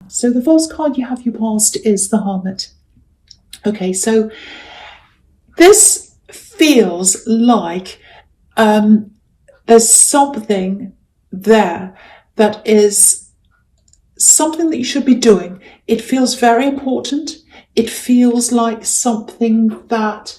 So the first card you have your past is the Hermit. Okay, so this feels like there's something there that is something that you should be doing. It feels very important. It feels like something that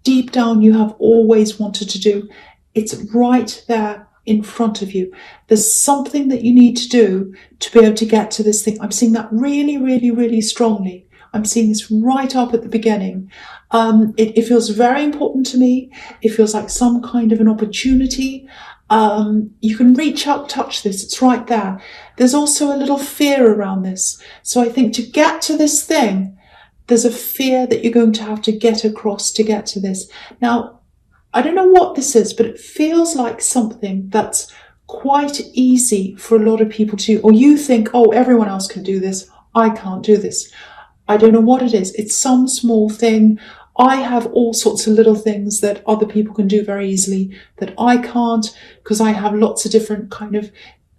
deep down you have always wanted to do. It's right there in front of you. There's something that you need to do to be able to get to this thing. I'm seeing that really, really, really strongly. I'm seeing this right up at the beginning. It feels very important to me. It feels like some kind of an opportunity. You can reach out, touch this. It's right there. There's also a little fear around this. So I think to get to this thing, there's a fear that you're going to have to get across to get to this. Now, I don't know what this is, but it feels like something that's quite easy for a lot of people to do. Or you think, oh, everyone else can do this. I can't do this. I don't know what it is. It's some small thing. I have all sorts of little things that other people can do very easily that I can't, because I have lots of different kind of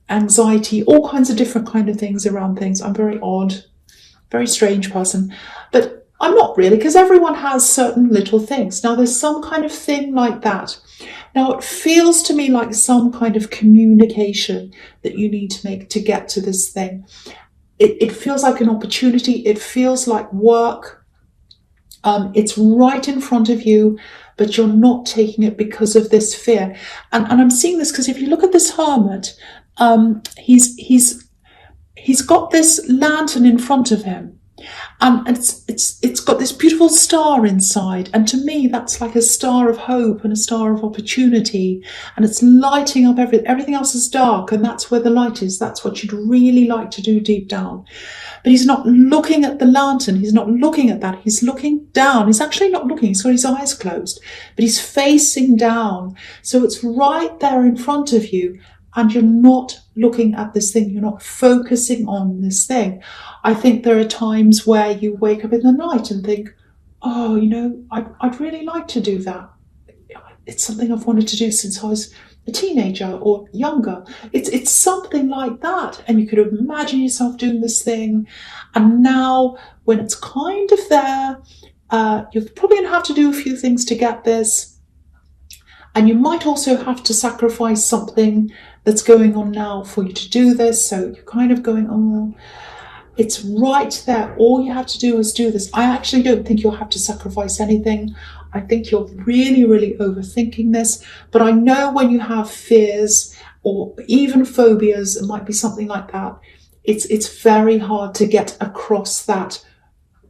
anxiety, all kinds of different kind of things around things. I'm very odd, very strange person, but I'm not really, because everyone has certain little things. Now there's some kind of thing like that. Now it feels to me like some kind of communication that you need to make to get to this thing. It feels like an opportunity. It feels like work. It's right in front of you, but you're not taking it because of this fear. And I'm seeing this because if you look at this hermit, he's got this lantern in front of him. And it's got this beautiful star inside. And to me, that's like a star of hope and a star of opportunity. And it's lighting up everything else is dark. And that's where the light is. That's what you'd really like to do deep down. But he's not looking at the lantern. He's not looking at that. He's looking down. He's actually not looking. He's got his eyes closed. But he's facing down. So it's right there in front of you. And you're not looking at this thing. You're not focusing on this thing. I think there are times where you wake up in the night and think, oh, I'd really like to do that. It's something I've wanted to do since I was a teenager or younger. It's something like that. And you could imagine yourself doing this thing. And now when it's kind of there, you're probably going to have to do a few things to get this. And you might also have to sacrifice something that's going on now for you to do this. So you're kind of going, oh, it's right there. All you have to do is do this. I actually don't think you'll have to sacrifice anything. I think you're really, really overthinking this. But I know when you have fears or even phobias, it might be something like that. It's very hard to get across that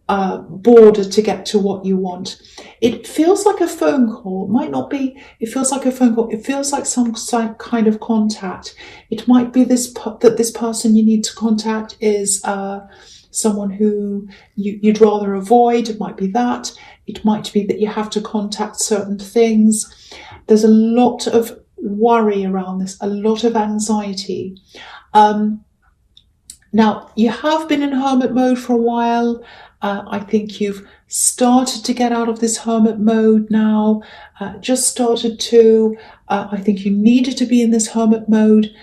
border to get to what you want. It feels like a phone call. It might not be. It feels like a phone call. It feels like some kind of contact. It might be that this person you need to contact is someone who you'd rather avoid. It might be that. It might be that you have to contact certain things. There's a lot of worry around this, a lot of anxiety. Now, you have been in hermit mode for a while. I think you've started to get out of this hermit mode now, just started to. I think you needed to be in this hermit mode.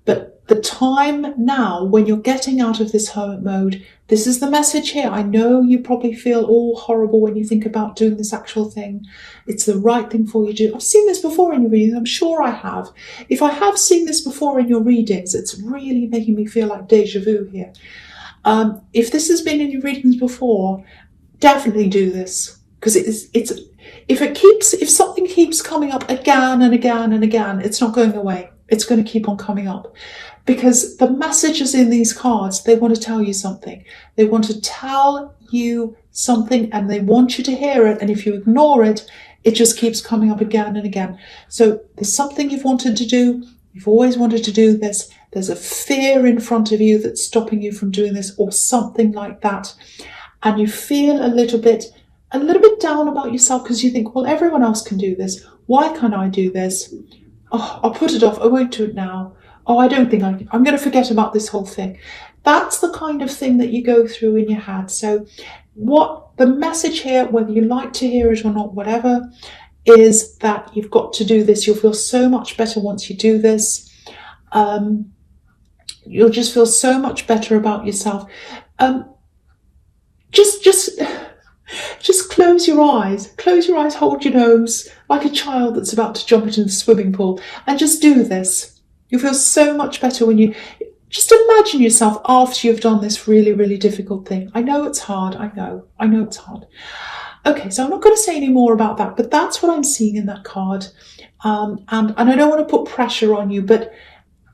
But the time now when you're getting out of this hermit mode, this is the message here. I know you probably feel all horrible when you think about doing this actual thing. It's the right thing for you to do. I've seen this before in your readings. I'm sure I have. If I have seen this before in your readings, it's really making me feel like deja vu here. If this has been in your readings before, definitely do this, because if something keeps coming up again and again and again, it's not going away. It's going to keep on coming up, because the messages in these cards, they want to tell you something. They want to tell you something and they want you to hear it. And if you ignore it, it just keeps coming up again and again. So there's something you've wanted to do. You've always wanted to do this. There's a fear in front of you that's stopping you from doing this, or something like that. And you feel a little bit down about yourself because you think, well, everyone else can do this. Why can't I do this? Oh, I'll put it off. I won't do it now. Oh, I don't think I'm going to forget about this whole thing. That's the kind of thing that you go through in your head. So what the message here, whether you like to hear it or not, whatever, is that you've got to do this. You'll feel so much better once you do this. You'll just feel so much better about yourself. Just close your eyes. Close your eyes, hold your nose like a child that's about to jump into the swimming pool, and just do this. You'll feel so much better when you just imagine yourself after you've done this really, really difficult thing. I know it's hard. I know it's hard. Okay, so I'm not going to say any more about that, but that's what I'm seeing in that card. And I don't want to put pressure on you, but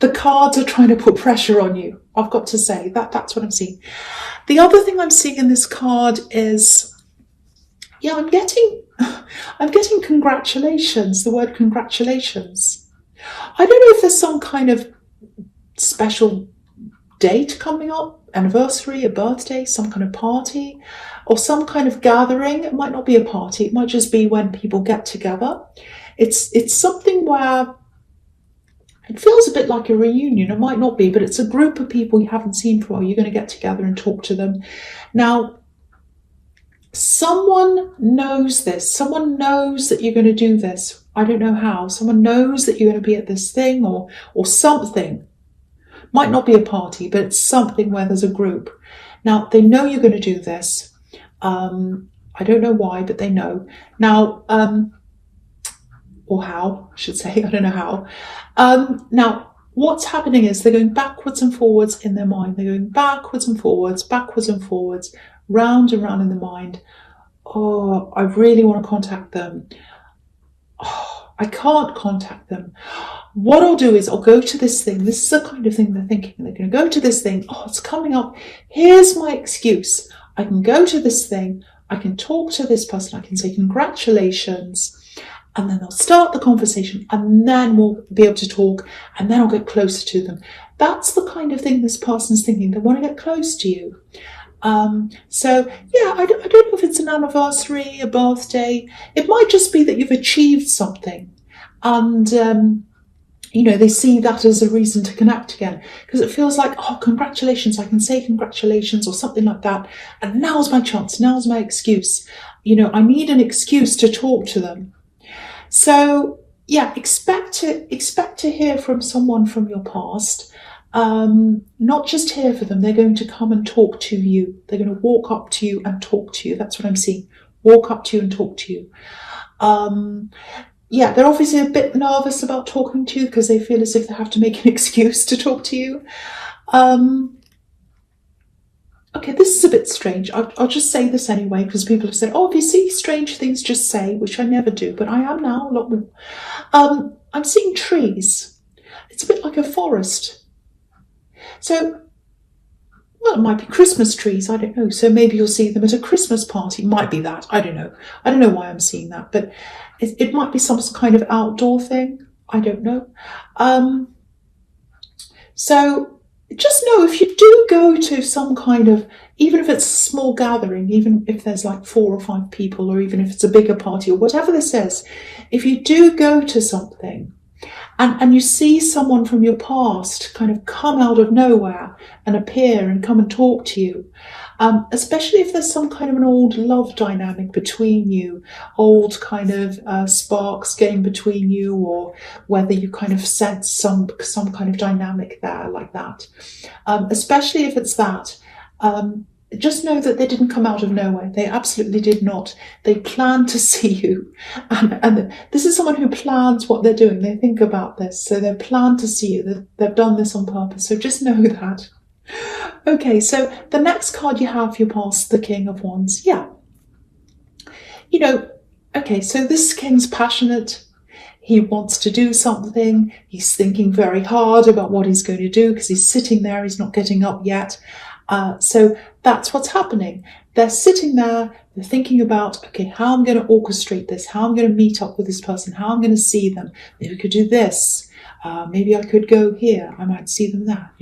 the cards are trying to put pressure on you. I've got to say that's what I'm seeing. The other thing I'm seeing in this card is, yeah, I'm getting congratulations, the word congratulations. I don't know if there's some kind of special date coming up, anniversary, a birthday, some kind of party, or some kind of gathering. It might not be a party, it might just be when people get together. It's something where it feels a bit like a reunion. It might not be, but it's a group of people you haven't seen for a while. You're going to get together and talk to them. Now, someone knows this. Someone knows that you're going to do this. I don't know how. Someone knows that you're going to be at this thing or something. Might not be a party, but it's something where there's a group. Now, they know you're going to do this. I don't know why, but they know. Now, or how, I should say. I don't know how. Now, what's happening is they're going backwards and forwards in their mind. They're going backwards and forwards, round and round in the mind. Oh, I really want to contact them. Oh, I can't contact them. What I'll do is I'll go to this thing. This is the kind of thing they're thinking. They're going to go to this thing. Oh, it's coming up. Here's my excuse. I can go to this thing. I can talk to this person. I can say congratulations. And then they'll start the conversation, and then we'll be able to talk, and then I'll get closer to them. That's the kind of thing this person's thinking. They want to get close to you. So, yeah, I don't know if it's an anniversary, a birthday. It might just be that you've achieved something. And, they see that as a reason to connect again. Because it feels like, oh, congratulations, I can say congratulations or something like that. And now's my chance, now's my excuse. I need an excuse to talk to them. So, yeah, expect to hear from someone from your past. Not just hear for them. They're going to come and talk to you. They're going to walk up to you and talk to you. That's what I'm seeing. Walk up to you and talk to you. Yeah, they're obviously a bit nervous about talking to you because they feel as if they have to make an excuse to talk to you. Okay, this is a bit strange. I'll just say this anyway, because people have said, oh, if you see strange things, just say, which I never do, but I am now a lot more. I'm seeing trees. It's a bit like a forest. So, well, it might be Christmas trees, I don't know. So maybe you'll see them at a Christmas party. It might be that, I don't know. I don't know why I'm seeing that, but it might be some kind of outdoor thing. I don't know. So, just know if you do go to some kind of, even if it's a small gathering, even if there's like 4 or 5 people, or even if it's a bigger party or whatever this is, if you do go to something and you see someone from your past kind of come out of nowhere and appear and come and talk to you, especially if there's some kind of an old love dynamic between you, old kind of sparks getting between you, or whether you kind of sense some kind of dynamic there like that. Especially if it's that, just know that they didn't come out of nowhere. They absolutely did not. They planned to see you. And this is someone who plans what they're doing. They think about this. So they've planned to see you. They've done this on purpose. So just know that. Okay, so the next card you have, your past, the King of Wands. Yeah. Okay, so this king's passionate. He wants to do something. He's thinking very hard about what he's going to do because he's sitting there. He's not getting up yet. So that's what's happening. They're sitting there, they're thinking about, okay, how I'm going to orchestrate this, how I'm going to meet up with this person, how I'm going to see them. Maybe we could do this. Maybe I could go here. I might see them there.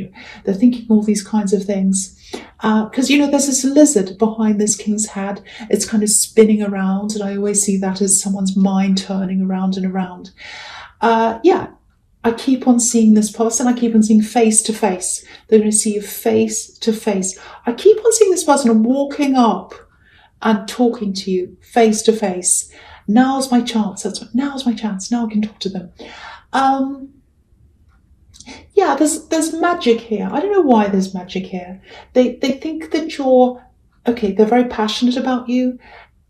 They're thinking all these kinds of things. Because, there's this lizard behind this king's head. It's kind of spinning around. And I always see that as someone's mind turning around and around. Yeah. I keep on seeing this person. I keep on seeing face to face. They're going to see you face to face. I keep on seeing this person walking up and talking to you face to face. Now's my chance. Now's my chance. Now I can talk to them. Yeah, there's magic here. I don't know why there's magic here. They think that you're okay. They're very passionate about you.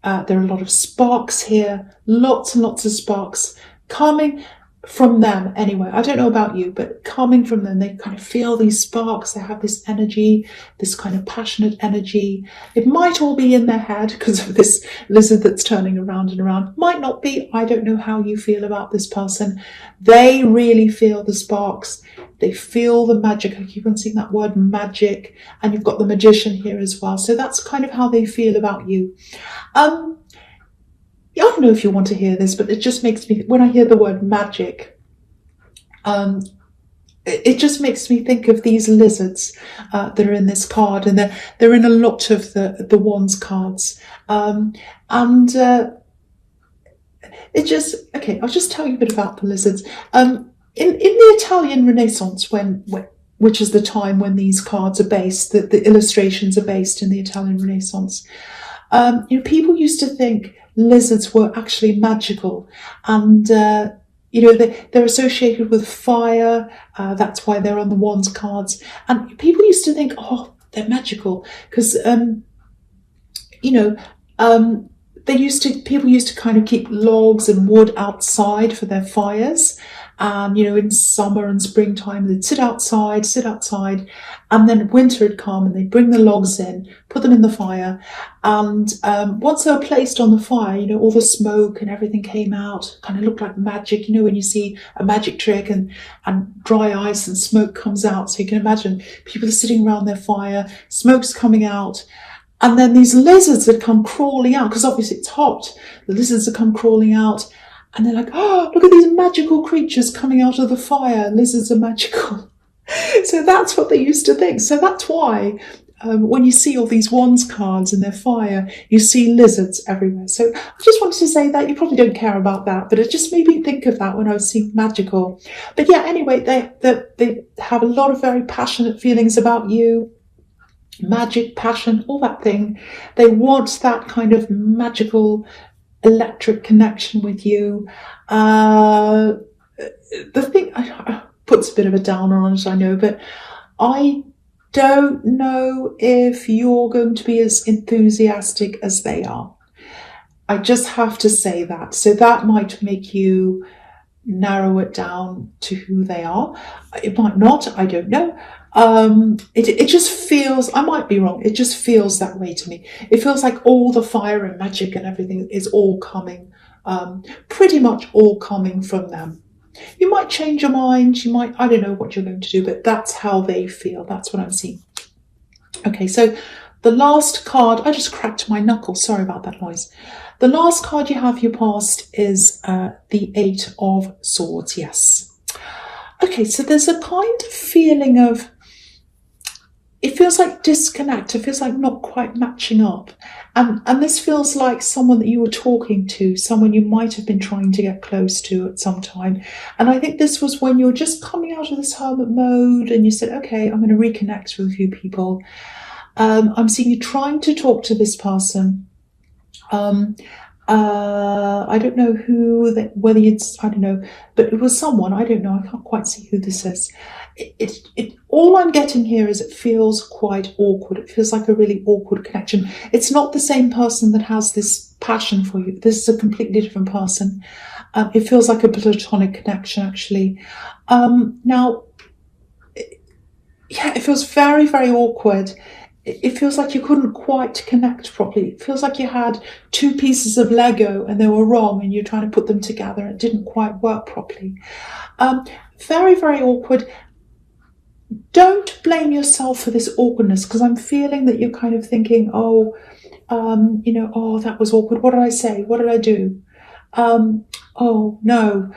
There are a lot of sparks here, lots and lots of sparks coming from them anyway. I don't know about you, but coming from them, they kind of feel these sparks. They have this energy, this kind of passionate energy. It might all be in their head because of this lizard that's turning around and around. Might not be. I don't know how you feel about this person. They really feel the sparks. They feel the magic. I keep on seeing that word magic, and you've got the magician here as well. So that's kind of how they feel about you. I don't know if you want to hear this, but it just makes me, when I hear the word magic, it just makes me think of these lizards that are in this card, and they're in a lot of the wands cards. It just, okay, I'll just tell you a bit about the lizards. In the Italian Renaissance, which is the time when these cards are based, the illustrations are based in the Italian Renaissance, people used to think lizards were actually magical, and they're associated with fire. That's why they're on the wands cards, and people used to think, oh, they're magical because people used to kind of keep logs and wood outside for their fires. And, in summer and springtime, they'd sit outside, and then winter had come and they'd bring the logs in, put them in the fire. And once they were placed on the fire, all the smoke and everything came out, kind of looked like magic, when you see a magic trick and dry ice and smoke comes out. So you can imagine people are sitting around their fire, smoke's coming out. And then these lizards had come crawling out, because obviously it's hot. The lizards had come crawling out, and they're like, oh, look at these magical creatures coming out of the fire. Lizards are magical. So that's what they used to think. So that's why when you see all these wands cards in their fire, you see lizards everywhere. So I just wanted to say that. You probably don't care about that, but it just made me think of that when I was seeing magical. But yeah, anyway, they have a lot of very passionate feelings about you. Magic, passion, all that thing. They want that kind of magical electric connection with you. The thing puts a bit of a downer on it, I know, but I don't know if you're going to be as enthusiastic as they are. I just have to say that. So that might make you narrow it down to who they are. It might not, I don't know. It just feels, I might be wrong, it just feels that way to me. It feels like all the fire and magic and everything is all coming, pretty much all coming from them. You might change your mind, I don't know what you're going to do, but that's how they feel. That's what I'm seeing. Okay, so the last card, I just cracked my knuckle, sorry about that noise. The last card you have your past is the Eight of Swords, yes. Okay, so there's a kind of feeling of, it feels like disconnect, it feels like not quite matching up. And this feels like someone that you were talking to, someone you might have been trying to get close to at some time. And I think this was when you're just coming out of this hermit mode and you said, okay, I'm going to reconnect with a few people. I'm seeing you trying to talk to this person. I don't know whether it's, I don't know, but it was someone, I don't know, I can't quite see who this is. All I'm getting here is it feels quite awkward. It feels like a really awkward connection. It's not the same person that has this passion for you. This is a completely different person. It feels like a platonic connection, actually. Now, it feels very, very awkward. It feels like you couldn't quite connect properly. It feels like you had two pieces of Lego and they were wrong and you're trying to put them together and it didn't quite work properly. Very, very awkward. Don't blame yourself for this awkwardness, because I'm feeling that you're kind of thinking, oh, that was awkward. What did I say? What did I do? Oh, no.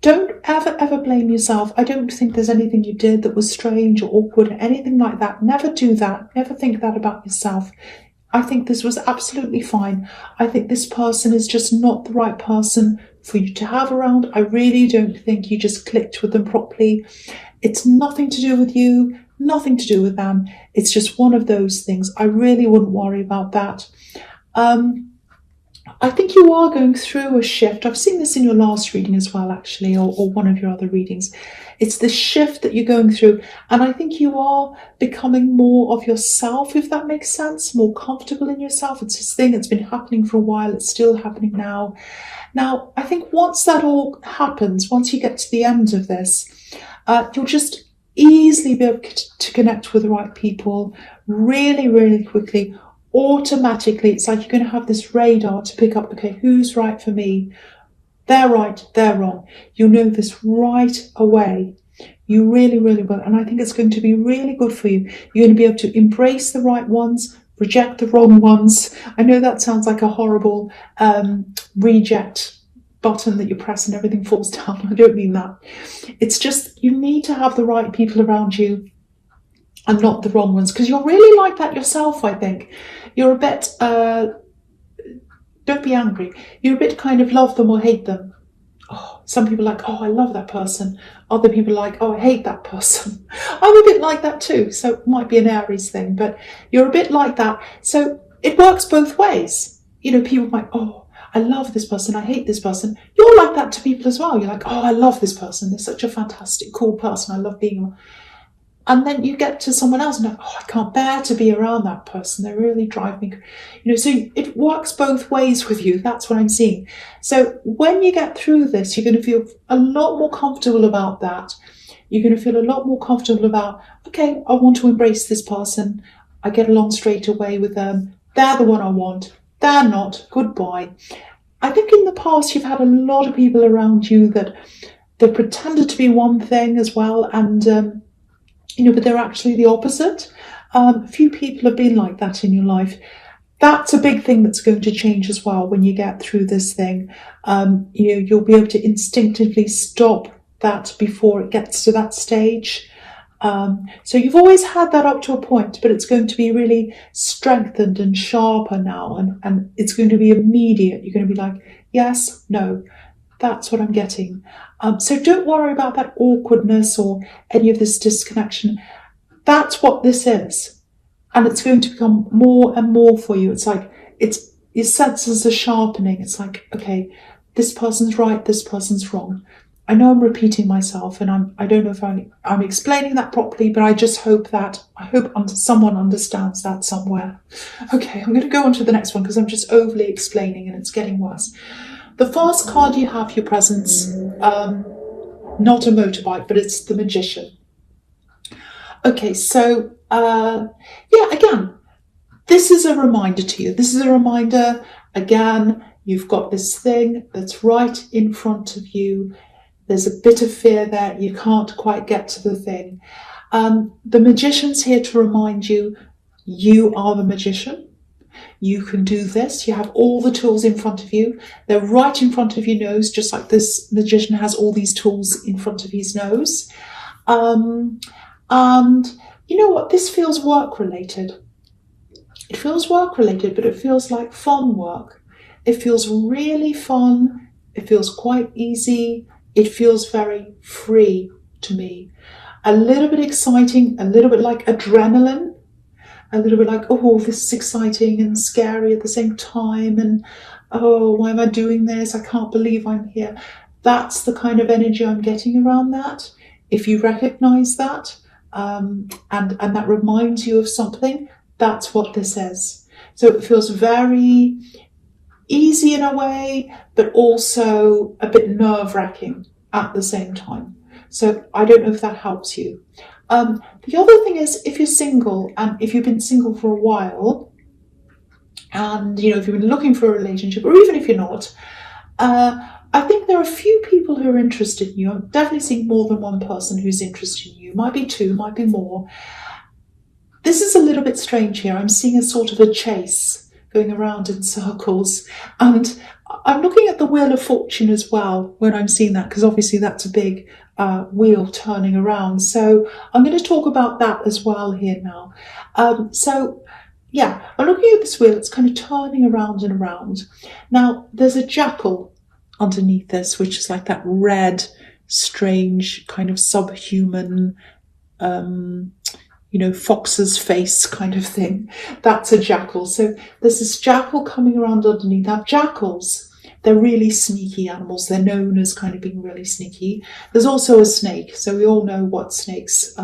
Don't ever blame yourself. I don't think there's anything you did that was strange or awkward or anything like that. Never do that. Never think that about yourself. I think this was absolutely fine. I think this person is just not the right person for you to have around. I really don't think you just clicked with them properly. It's nothing to do with you, nothing to do with them. It's just one of those things. I really wouldn't worry about that. I think you are going through a shift. I've seen this in your last reading as well, actually, or one of your other readings. It's the shift that you're going through. And I think you are becoming more of yourself, if that makes sense, more comfortable in yourself. It's this thing that's been happening for a while. It's still happening now. Now, I think once that all happens, once you get to the end of this, you'll just easily be able to connect with the right people really, really quickly. Automatically, it's like you're going to have this radar to pick up, okay, who's right for me? They're right, they're wrong. You'll know this right away. You really, really will. And I think it's going to be really good for you. You're going to be able to embrace the right ones, reject the wrong ones. I know that sounds like a horrible reject button that you press and everything falls down. I don't mean that. It's just you need to have the right people around you and not the wrong ones, because you're really like that yourself, I think. You're a bit, don't be angry, you're a bit kind of love them or hate them. Oh, some people are like, oh, I love that person. Other people are like, oh, I hate that person. I'm a bit like that too, so it might be an Aries thing, but you're a bit like that. So it works both ways. You know, people might, oh, I love this person, I hate this person. You're like that to people as well. You're like, oh, I love this person. They're such a fantastic, cool person. I love being around. And then you get to someone else and like, oh, I can't bear to be around that person. They really drive me, you know, so it works both ways with you. That's what I'm seeing. So when you get through this, you're going to feel a lot more comfortable about that. You're going to feel a lot more comfortable about, okay, I want to embrace this person. I get along straight away with them. They're the one I want. They're not. Goodbye. I think in the past, you've had a lot of people around you that they pretended to be one thing as well. And, you know, but they're actually the opposite. A few people have been like that in your life. That's a big thing that's going to change as well when you get through this thing. You know, you'll be able to instinctively stop that before it gets to that stage. So you've always had that up to a point, but it's going to be really strengthened and sharper now, and it's going to be immediate. You're going to be like, yes, no, that's what I'm getting. So don't worry about that awkwardness or any of this disconnection. That's what this is. And it's going to become more and more for you. It's like, your senses are sharpening. It's like, okay, this person's right, this person's wrong. I know I'm repeating myself, and I don't know if I'm explaining that properly, but I just hope someone understands that somewhere. Okay, I'm going to go on to the next one because I'm just overly explaining and it's getting worse. The first card you have, your presence, not a motorbike, but it's the Magician. Okay, so, yeah, again, this is a reminder to you. This is a reminder, again, you've got this thing that's right in front of you. There's a bit of fear there. You can't quite get to the thing. The Magician's here to remind you, you are the magician. You can do this. You have all the tools in front of you. They're right in front of your nose, just like this magician has all these tools in front of his nose. And you know what? This feels work-related. It feels work-related, but it feels like fun work. It feels really fun. It feels quite easy. It feels very free to me. A little bit exciting, a little bit like adrenaline. A little bit like, oh, this is exciting and scary at the same time. And, oh, why am I doing this? I can't believe I'm here. That's the kind of energy I'm getting around that. If you recognize that and that reminds you of something, that's what this is. So it feels very easy in a way, but also a bit nerve-wracking at the same time. So I don't know if that helps you. The other thing is, if you're single and if you've been single for a while, and you know, if you've been looking for a relationship, or even if you're not, I think there are a few people who are interested in you. I'm definitely seeing more than one person who's interested in you. Might be two, might be more. This is a little bit strange here. I'm seeing a sort of a chase going around in circles, and I'm looking at the Wheel of Fortune as well when I'm seeing that, because obviously that's a big wheel turning around. So I'm going to talk about that as well here now. So yeah, I'm looking at this wheel. It's kind of turning around and around. Now there's a jackal underneath this, which is like that red, strange kind of subhuman, fox's face kind of thing. That's a jackal. So there's this jackal coming around underneath. Now, jackals, they're really sneaky animals. They're known as kind of being really sneaky. There's also a snake. So we all know what snakes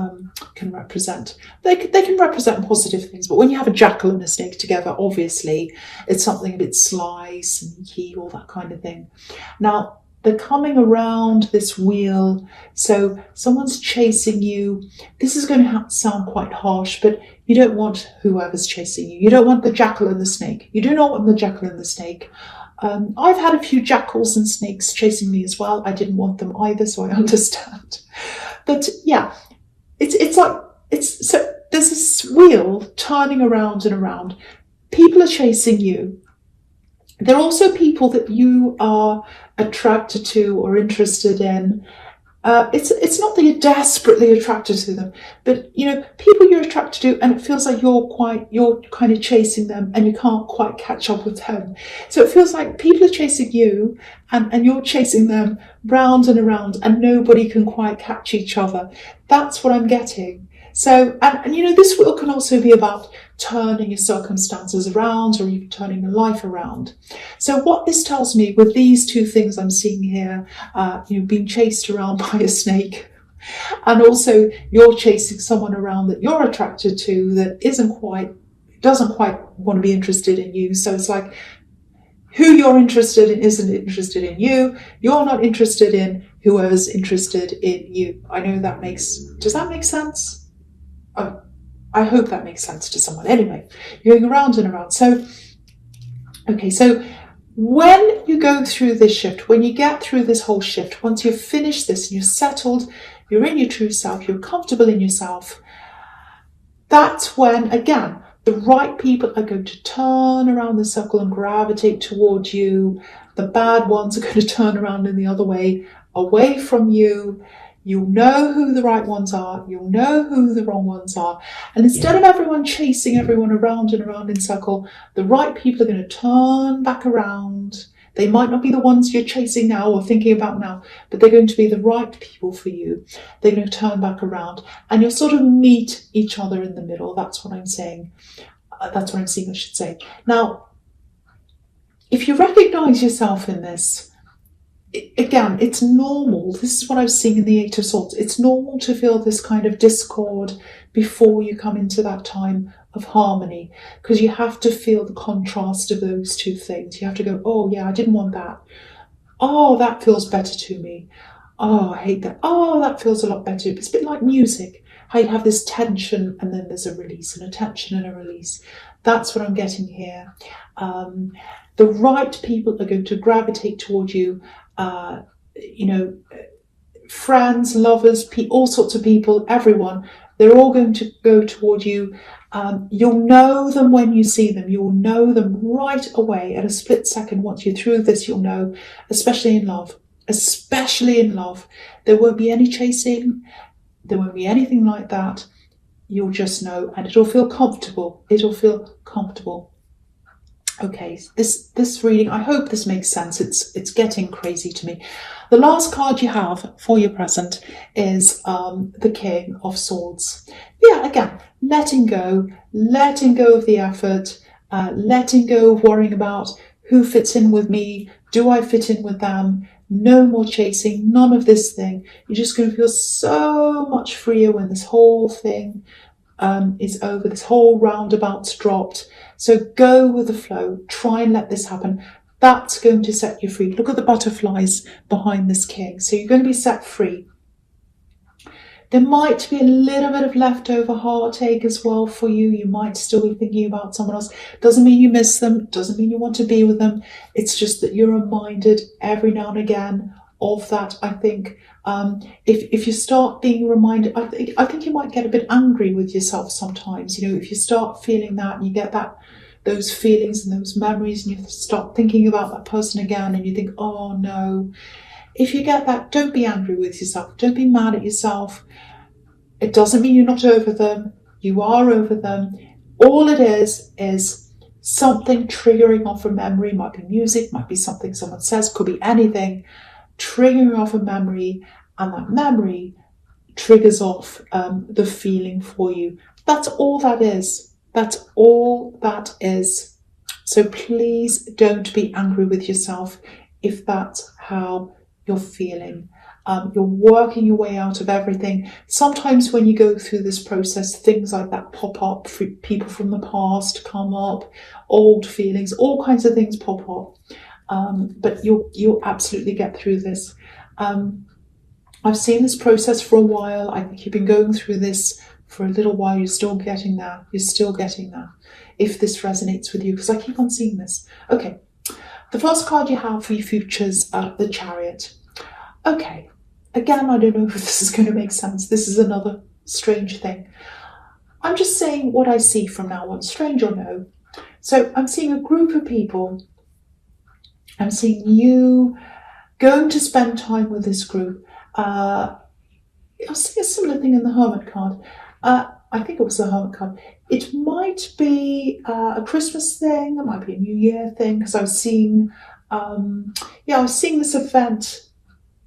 can represent. They can represent positive things, but when you have a jackal and a snake together, obviously it's something a bit sly, sneaky, all that kind of thing. Now, they're coming around this wheel. So someone's chasing you. This is going to sound quite harsh, but you don't want whoever's chasing you. You don't want the jackal and the snake. You do not want the jackal and the snake. I've had a few jackals and snakes chasing me as well. I didn't want them either, so I understand. But yeah, so there's this wheel turning around and around. People are chasing you. There are also people that you are attracted to or interested in. It's not that you're desperately attracted to them, but people you're attracted to, and it feels like you're kind of chasing them, and you can't quite catch up with them. So it feels like people are chasing you, and you're chasing them round and around, and nobody can quite catch each other. That's what I'm getting. So, and this wheel can also be about turning your circumstances around, or even turning your life around. So what this tells me with these two things I'm seeing here, being chased around by a snake, and also you're chasing someone around that you're attracted to that doesn't quite want to be interested in you. So it's like who you're interested in isn't interested in you. You're not interested in whoever's interested in you. I know does that make sense? I hope that makes sense to someone. Anyway, you're going around and around. So when you go through this shift, when you get through this whole shift, once you've finished this and you're settled, you're in your true self, you're comfortable in yourself, that's when, again, the right people are going to turn around the circle and gravitate towards you. The bad ones are going to turn around in the other way, away from you. You'll know who the right ones are. You'll know who the wrong ones are. And instead of everyone chasing everyone around and around in circle, the right people are going to turn back around. They might not be the ones you're chasing now or thinking about now, but they're going to be the right people for you. They're going to turn back around, and you'll sort of meet each other in the middle. That's what I'm saying. That's what I'm seeing, I should say. Now, if you recognize yourself in this, again, it's normal. This is what I was seeing in the Eight of Swords. It's normal to feel this kind of discord before you come into that time of harmony, because you have to feel the contrast of those two things. You have to go, oh yeah, I didn't want that. Oh, that feels better to me. Oh, I hate that. Oh, that feels a lot better. It's a bit like music, how you have this tension and then there's a release, and a tension and a release. That's what I'm getting here. The right people are going to gravitate toward you. Friends, lovers, all sorts of people, everyone, they're all going to go toward you. You'll know them when you see them. You'll know them right away at a split second. Once you're through this, you'll know, especially in love. Especially in love. There won't be any chasing. There won't be anything like that. You'll just know, and it'll feel comfortable. It'll feel comfortable. Okay, this reading, I hope this makes sense. It's getting crazy to me. The last card you have for your present is the King of Swords. Yeah, again, letting go of the effort, letting go of worrying about who fits in with me, do I fit in with them? No more chasing, none of this thing. You're just going to feel so much freer when this whole thing is over, this whole roundabout's dropped. So go with the flow, try and let this happen. That's going to set you free. Look at the butterflies behind this king. So you're going to be set free. There might be a little bit of leftover heartache as well for you. You might still be thinking about someone else. Doesn't mean you miss them. Doesn't mean you want to be with them. It's just that you're reminded every now and again of that. I think if you start being reminded, I think you might get a bit angry with yourself sometimes. If you start feeling that and you get those feelings and those memories, and you start thinking about that person again, and you think, oh no. If you get that, don't be angry with yourself. Don't be mad at yourself. It doesn't mean you're not over them. You are over them. All it is something triggering off a memory. Might be music, might be something someone says, could be anything. Triggering off a memory, and that memory triggers off the feeling for you. That's all that is. That's all that is. So please don't be angry with yourself if that's how you're feeling. You're working your way out of everything. Sometimes when you go through this process, things like that pop up. People from the past come up, old feelings, all kinds of things pop up. But you'll absolutely get through this. I've seen this process for a while. I think you've been going through this for a little while. You're still getting there. You're still getting there. If this resonates with you, because I keep on seeing this. Okay, the first card you have for your futures, the Chariot. Okay, again, I don't know if this is going to make sense. This is another strange thing. I'm just saying what I see from now on, strange or no. So I'm seeing a group of people. I'm seeing you going to spend time with this group. I'll see a similar thing in the Hermit card. I think it was the Hermit card. It might be a Christmas thing. It might be a New Year thing, because I was seeing, I was seeing this event,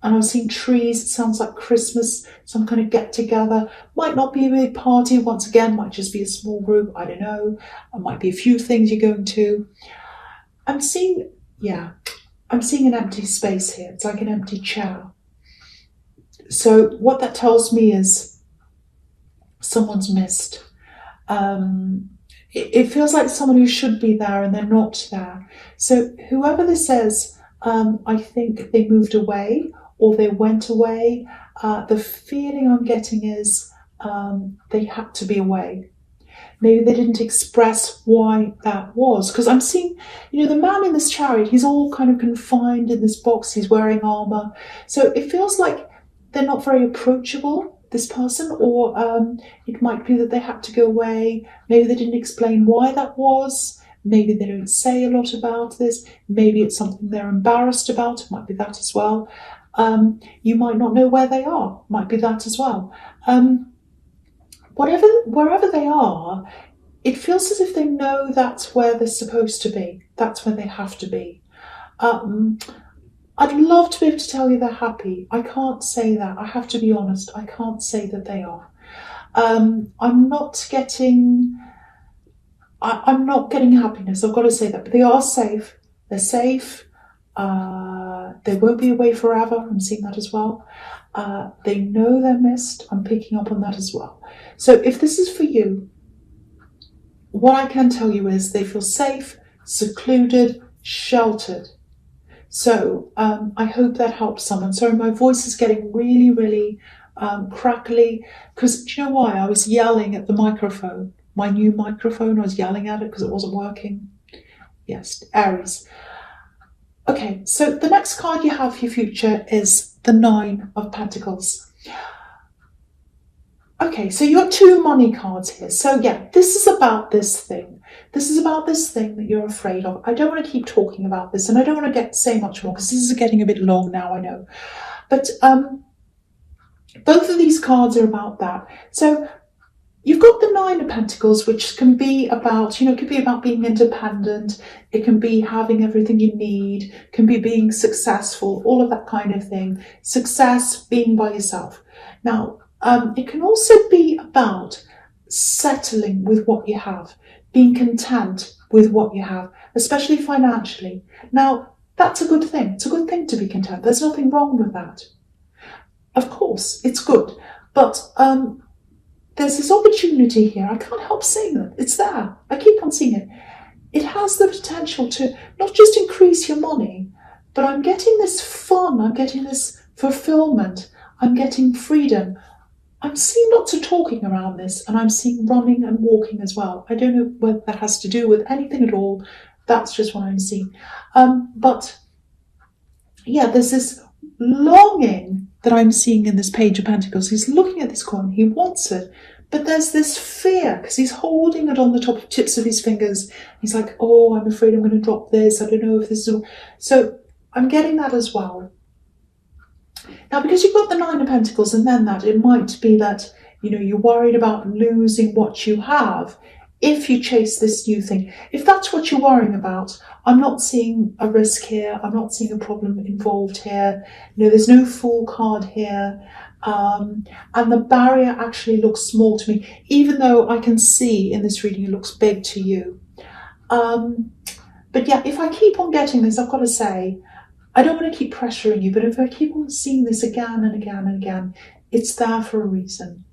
and I was seeing trees. It sounds like Christmas, some kind of get together. Might not be a big party. Once again, might just be a small group. I don't know. It might be a few things you're going to. I'm seeing an empty space here. It's like an empty chair. So what that tells me is someone's missed. It feels like someone who should be there and they're not there. So whoever this is, I think they moved away or they went away. The feeling I'm getting is they had to be away. Maybe they didn't express why that was. Because I'm seeing, the man in this chariot, he's all kind of confined in this box. He's wearing armor. So it feels like they're not very approachable, this person, or it might be that they had to go away. Maybe they didn't explain why that was. Maybe they don't say a lot about this. Maybe it's something they're embarrassed about. It might be that as well. You might not know where they are. Might be that as well. Wherever they are, it feels as if they know that's where they're supposed to be. That's where they have to be. I'd love to be able to tell you they're happy. I can't say that. I have to be honest. I can't say that they are. I'm not getting happiness. I've got to say that. But they are safe. They're safe. They won't be away forever. I'm seeing that as well. They know they're missed. I'm picking up on that as well. So if this is for you, what I can tell you is they feel safe, secluded, sheltered. So I hope that helps someone. Sorry, my voice is getting really, really crackly, because do you know why? I was yelling at the microphone, my new microphone. I was yelling at it because it wasn't working. Yes, Aries. Okay, so the next card you have for your future is the Nine of Pentacles. Okay, so you have two money cards here. So yeah, this is about this thing. This is about this thing that you're afraid of. I don't want to keep talking about this, and I don't want to say much more because this is getting a bit long now, I know. But both of these cards are about that. So you've got the Nine of Pentacles, which can be about, it could be about being independent. It can be having everything you need, can be being successful, all of that kind of thing. Success, being by yourself. Now, it can also be about settling with what you have, being content with what you have, especially financially. Now, that's a good thing. It's a good thing to be content. There's nothing wrong with that. Of course, it's good. But there's this opportunity here. I can't help seeing it. It's there. I keep on seeing it. It has the potential to not just increase your money, but I'm getting this fun. I'm getting this fulfillment. I'm getting freedom. I'm seeing lots of talking around this, and I'm seeing running and walking as well. I don't know whether that has to do with anything at all. That's just what I'm seeing. But yeah, there's this longing that I'm seeing in this Page of Pentacles. He's looking at this coin. He wants it. But there's this fear because he's holding it on the tips of his fingers. He's like, oh, I'm afraid I'm going to drop this. I don't know if this is... So I'm getting that as well. Now, because you've got the Nine of Pentacles and then that, it might be that, you're worried about losing what you have if you chase this new thing. If that's what you're worrying about, I'm not seeing a risk here. I'm not seeing a problem involved here. There's no Fool card here. And the barrier actually looks small to me, even though I can see in this reading it looks big to you. But yeah, if I keep on getting this, I've got to say, I don't want to keep pressuring you, but if I keep on seeing this again and again and again, it's there for a reason.